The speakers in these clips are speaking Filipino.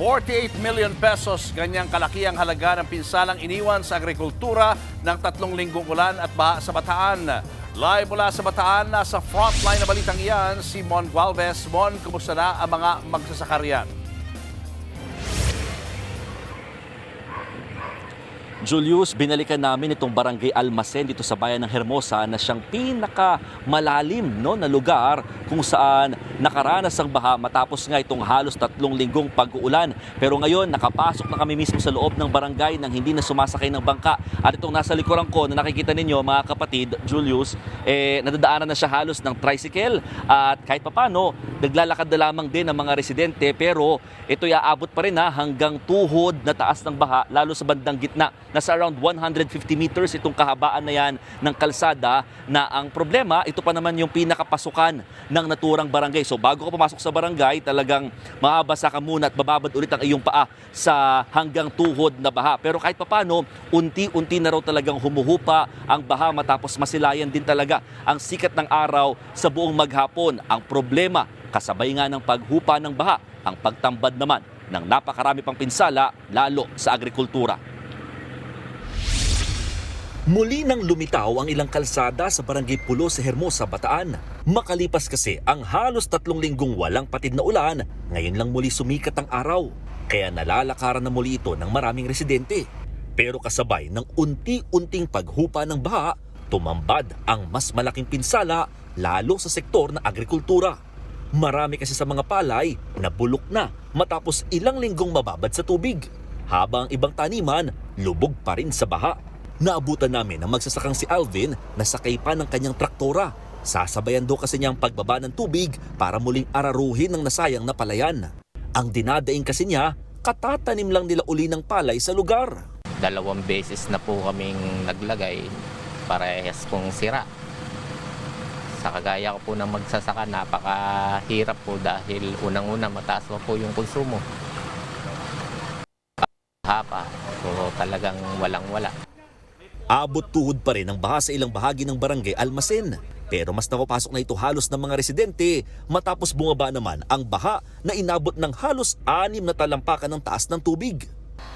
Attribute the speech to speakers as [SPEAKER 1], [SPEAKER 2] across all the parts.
[SPEAKER 1] 48 million pesos, ganyang kalaki ang halaga ng pinsalang iniwan sa agrikultura ng 3 linggong ulan at baha sa Bataan. Live mula sa Bataan, nasa frontline na balitang iyan, si Mon Gualvez. Mon, kumusta na ang mga magsasakarian?
[SPEAKER 2] Julius, binalikan namin itong barangay Almacen dito sa bayan ng Hermosa na siyang pinakamalalim na lugar kung saan nakaranas ang baha matapos nga itong halos 3 linggong pag-uulan. Pero ngayon, nakapasok na kami mismo sa loob ng barangay nang hindi na sumasakay ng bangka. At itong nasa likuran ko na nakikita ninyo mga kapatid, Julius, nadadaanan na siya halos ng tricycle at kahit papano, naglalakad na lamang din ang mga residente pero ito aabot pa rin hanggang tuhod na taas ng baha lalo sa bandang gitna. Nasa around 150 meters itong kahabaan na yan ng kalsada na ang problema, ito pa naman yung pinakapasukan ng naturang barangay. So bago ka pumasok sa barangay, talagang mababasa ka muna at bababad ulit ang iyong paa sa hanggang tuhod na baha. Pero kahit papano, unti-unti na raw talagang humuhupa ang baha matapos masilayan din talaga ang sikat ng araw sa buong maghapon. Ang problema, kasabay nga ng paghupa ng baha, ang pagtambad naman ng napakarami pang pinsala lalo sa agrikultura. Muli nang lumitaw ang ilang kalsada sa Barangay Pulo sa Hermosa, Bataan. Makalipas kasi ang halos 3 linggong walang patid na ulan, ngayon lang muli sumikat ang araw. Kaya nalalakaran na muli ito ng maraming residente. Pero kasabay ng unti-unting paghupa ng baha, tumambad ang mas malaking pinsala lalo sa sektor ng agrikultura. Marami kasi sa mga palay na bulok na matapos ilang linggong mababad sa tubig. Habang ibang taniman, lubog pa rin sa baha. Naabutan namin ang magsasakang si Alvin na sakay pa ng kanyang traktora. Sasabayan daw kasi niya ang pagbaba ng tubig para muling araruhin ng nasayang na palayan. Ang dinadaing kasi niya, katatanim lang nila uli ng palay sa lugar.
[SPEAKER 3] 2 beses na po kaming naglagay, parehas pong sira. Sa kagaya ko po ng magsasaka, napakahirap po dahil unang-una mataas po yung konsumo. Hapa, so talagang walang-wala.
[SPEAKER 2] Abot tuhod pa rin ang baha sa ilang bahagi ng barangay Almacen. Pero mas nakapasok na ito halos ng mga residente matapos bumaba naman ang baha na inabot ng halos 6 na talampakan ng taas ng tubig.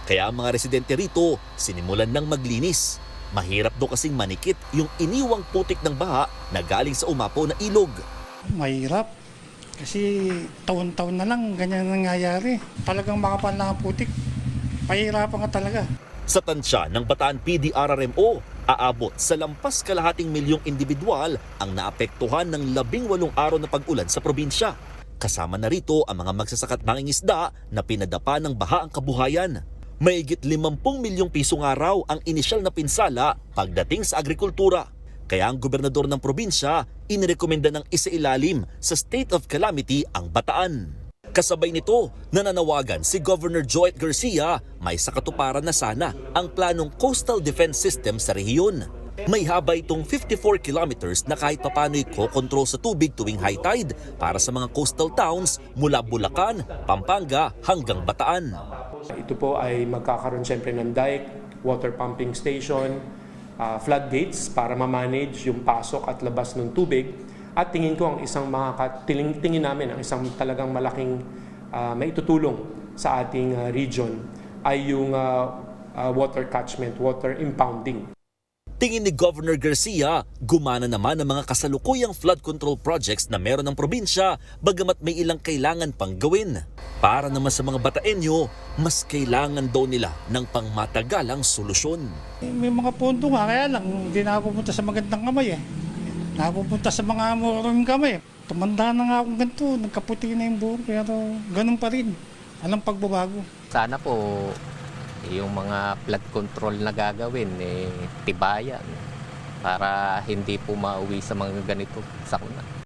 [SPEAKER 2] Kaya ang mga residente rito sinimulan ng maglinis. Mahirap daw kasing manikit yung iniwang putik ng baha na galing sa umapaw na ilog.
[SPEAKER 4] Mahirap kasi taon-taon na lang ganyan nangyayari. Talagang makapal na ang putik. Pahirapan ka talaga.
[SPEAKER 2] Sa tansya ng Bataan PDRRMO, aabot sa lampas kalahating milyong individual ang naapektuhan ng 18 araw na pag-ulan sa probinsya. Kasama na rito ang mga magsasakat mangingisda na pinadapa ng baha ang kabuhayan. Mahigit 50 milyong piso nga raw ang inisyal na pinsala pagdating sa agrikultura. Kaya ang gobernador ng probinsya inirekomenda ng isailalim sa state of calamity ang Bataan. Kasabay nito, nananawagan si Governor Joet Garcia may sakatuparan na sana ang planong coastal defense system sa rehiyon. May haba itong 54 kilometers na kahit papano'y kokontrol sa tubig tuwing high tide para sa mga coastal towns mula Bulacan, Pampanga hanggang Bataan.
[SPEAKER 5] Ito po ay magkakaroon siyempre ng dike, water pumping station, floodgates para ma-manage yung pasok at labas ng tubig. At tingin ko ang isang tingin namin ang isang talagang malaking maitutulong sa ating region ay yung water catchment, water impounding.
[SPEAKER 2] Tingin ni Governor Garcia, gumana naman ang mga kasalukuyang flood control projects na meron ng probinsya bagamat may ilang kailangan pang gawin. Para naman sa mga Bataenyo, mas kailangan daw nila ng pangmatagalang solusyon.
[SPEAKER 4] May mga pondo nga, kaya lang hindi na ako pupunta sa magandang kamay Napupunta sa mga murong kamay. Tumanda na nga akong ganito, nagkaputi na yung buhok, pero ganun pa rin. Alang pagbabago.
[SPEAKER 3] Sana po yung mga flood control na gagawin, tibayan para hindi po mauwi sa mga ganito sakuna.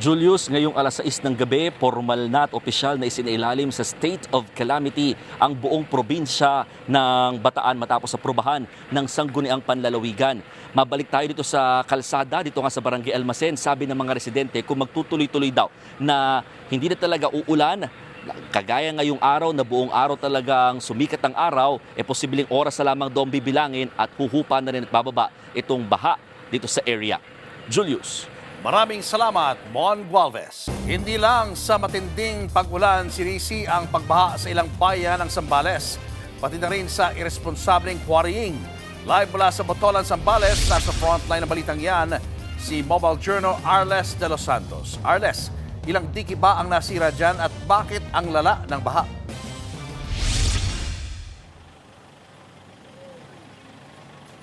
[SPEAKER 2] Julius, ngayong alas 6 ng gabi, formal na at opisyal na isinailalim sa state of calamity ang buong probinsya ng Bataan matapos aprubahan ng sangguniang panlalawigan. Mabalik tayo dito sa kalsada, dito nga sa Barangay Almacen. Sabi ng mga residente kung magtutuloy-tuloy daw na hindi na talaga uulan, kagaya ngayong araw na buong araw talagang sumikat ang araw, posibleng oras na lamang daw bibilangin at huhupa na rin at bababa itong baha dito sa area. Julius.
[SPEAKER 1] Maraming salamat, Mon Gualvez. Hindi lang sa matinding pag-ulan sinisi ang pagbaha sa ilang bayan ng Zambales, pati na rin sa irresponsableng quarrying. Live mula sa Botolan, Zambales, nasa frontline ng balitang yan, si Mobile Journal Arles de los Santos. Arles, ilang diki ba ang nasira dyan at bakit ang lala ng baha?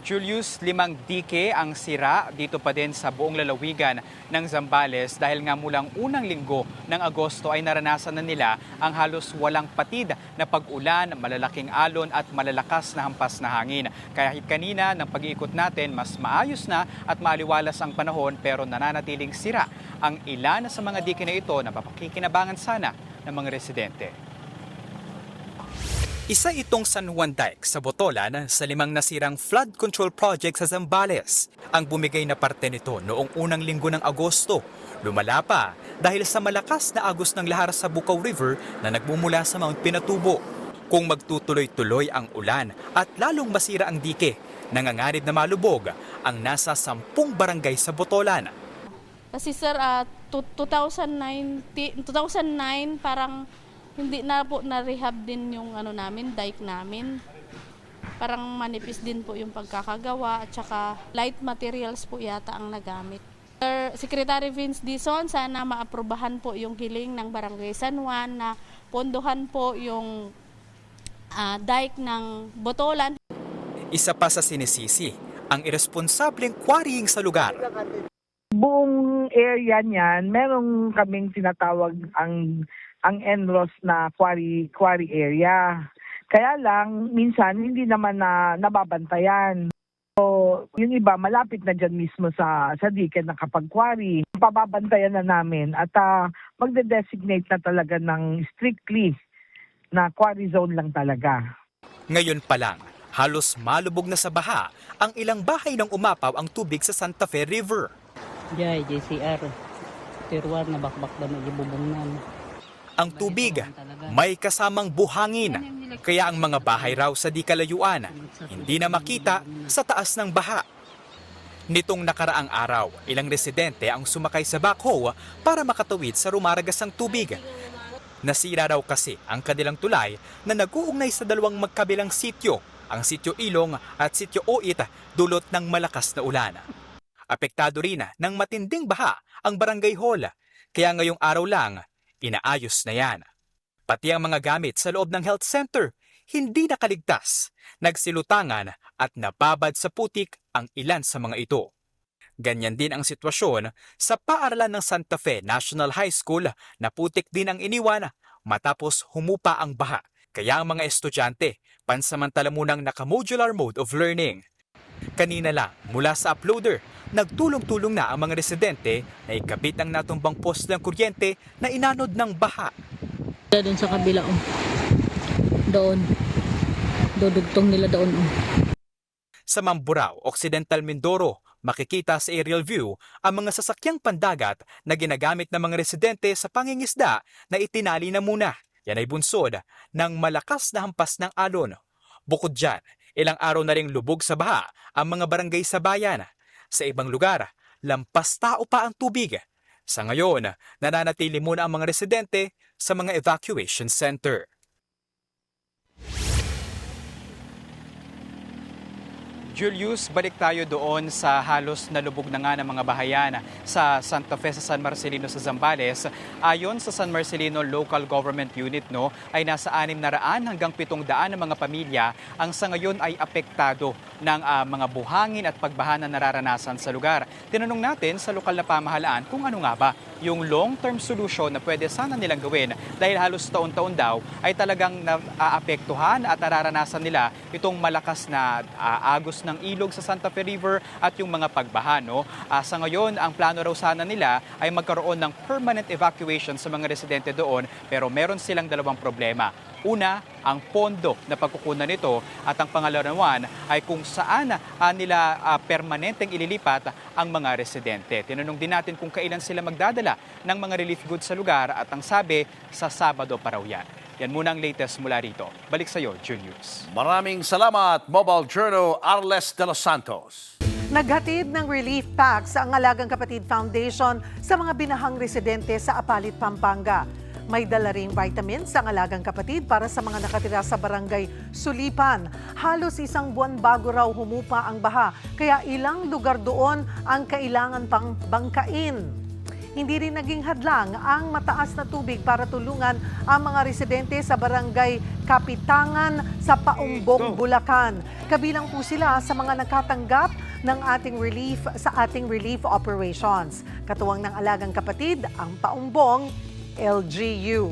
[SPEAKER 6] Julius, 5 dike ang sira dito pa din sa buong lalawigan ng Zambales dahil nga mulang unang linggo ng Agosto ay naranasan na nila ang halos walang patid na pag-ulan, malalaking alon at malalakas na hampas na hangin. Kahit kanina ng pag-iikot natin, mas maayos na at maaliwalas ang panahon pero nananatiling sira ang ilan sa mga dike na ito na mapakikinabangan sana ng mga residente. Isa itong San Juan Dike sa Botolan sa 5 nasirang flood control project sa Zambales. Ang bumigay na parte nito noong unang linggo ng Agosto. Lumala pa dahil sa malakas na agos ng lahar sa Bukaw River na nagmumula sa Mount Pinatubo. Kung magtutuloy-tuloy ang ulan at lalong masira ang dike, nanganganib na malubog ang nasa 10 barangay sa Botolan.
[SPEAKER 7] Kasi sir, 2009 parang hindi na po na-rehab din yung dike namin. Parang manipis din po yung pagkakagawa at saka light materials po yata ang nagamit. Sir Secretary Vince Dizon, sana maaprubahan po yung hiling ng Barangay San Juan na pondohan po yung dike ng Botolan.
[SPEAKER 6] Isa pa sa sinisisi, ang irresponsableng quarrying sa lugar.
[SPEAKER 8] Buong area niyan, meron kaming tinatawag ang NROS na quarry area. Kaya lang, minsan hindi naman na nababantayan. So, yung iba malapit na dyan mismo sa dike na kapag quarry. Pababantayan na namin at magde-designate na talaga ng strictly na quarry zone lang talaga.
[SPEAKER 6] Ngayon pa lang, halos malubog na sa baha ang ilang bahay nang umapaw ang tubig sa Santa Fe River.
[SPEAKER 9] Jay, JCR, Tirwar na bakbak na magibubong na.
[SPEAKER 6] Ang tubig may kasamang buhangin, kaya ang mga bahay raw sa di kalayuan hindi na makita sa taas ng baha. Nitong nakaraang araw, ilang residente ang sumakay sa backhoe para makatawid sa rumaragasang tubig. Nasira raw kasi ang kanilang tulay na nag-uugnay sa 2 magkabilang sityo, ang Sityo Ilong at Sityo Oit, dulot ng malakas na ulan. Apektado rin ng matinding baha ang Barangay Hall, kaya ngayong araw lang, inaayos na yan. Pati ang mga gamit sa loob ng health center, hindi nakaligtas. Nagsilutangan at nababad sa putik ang ilan sa mga ito. Ganyan din ang sitwasyon sa paaralan ng Santa Fe National High School na putik din ang iniwan matapos humupa ang baha. Kaya ang mga estudyante, pansamantala munang naka-modular mode of learning. Kanina lang, mula sa uploader, nagtulong-tulong na ang mga residente na ikabit ang natumbang poste ng kuryente na inanod ng baha.
[SPEAKER 9] Doon sa kabila, doon. Dudugtong nila doon.
[SPEAKER 6] Sa Mamburao, Occidental Mindoro, makikita sa aerial view ang mga sasakyang pandagat na ginagamit ng mga residente sa pangingisda na itinali na muna. Yan ay bunsod ng malakas na hampas ng alon. Bukod dyan, ilang araw na ring lubog sa baha ang mga barangay sa bayan. Sa ibang lugar, lampas tao pa ang tubig. Sa ngayon, nananatili muna ang mga residente sa mga evacuation center. Julius, balik tayo doon sa halos nalubog na nga ng mga bahayan sa Santa Fe sa San Marcelino sa Zambales. Ayon sa San Marcelino Local Government Unit, ay nasa 600 hanggang 700 ng mga pamilya ang sa ngayon ay apektado ng mga buhangin at pagbaha na nararanasan sa lugar. Tinanong natin sa lokal na pamahalaan kung ano nga ba yung long-term solution na pwede sana nilang gawin dahil halos taon-taon daw ay talagang naapektuhan at nararanasan nila itong malakas na agos ng ilog sa Santa Fe River at yung mga pagbaha. Sa ngayon, ang plano raw sana nila ay magkaroon ng permanent evacuation sa mga residente doon pero meron silang 2 problema. Una, ang pondo na pagkukunan nito at ang pangalawa ay kung saan nila permanenteng ililipat ang mga residente. Tinanong din natin kung kailan sila magdadala ng mga relief goods sa lugar at ang sabi, sa Sabado pa raw yan. Yan muna ang latest mula rito. Balik sa iyo, Julius.
[SPEAKER 1] Maraming salamat, Mobile Journal Arles de los Santos.
[SPEAKER 10] Naghatid ng relief packs ang Alagang Kapatid Foundation sa mga binahang residente sa Apalit, Pampanga. May dala ring vitamins ang Alagang Kapatid para sa mga nakatira sa barangay Sulipan. Halos isang buwan bago raw humupa ang baha, kaya ilang lugar doon ang kailangan pang bangkain. Hindi rin naging hadlang ang mataas na tubig para tulungan ang mga residente sa barangay Kapitangan sa Paumbong, Bulacan. Kabilang po sila sa mga nakatanggap ng ating relief operations. Katuwang ng Alagang Kapatid, ang Paumbong LGU.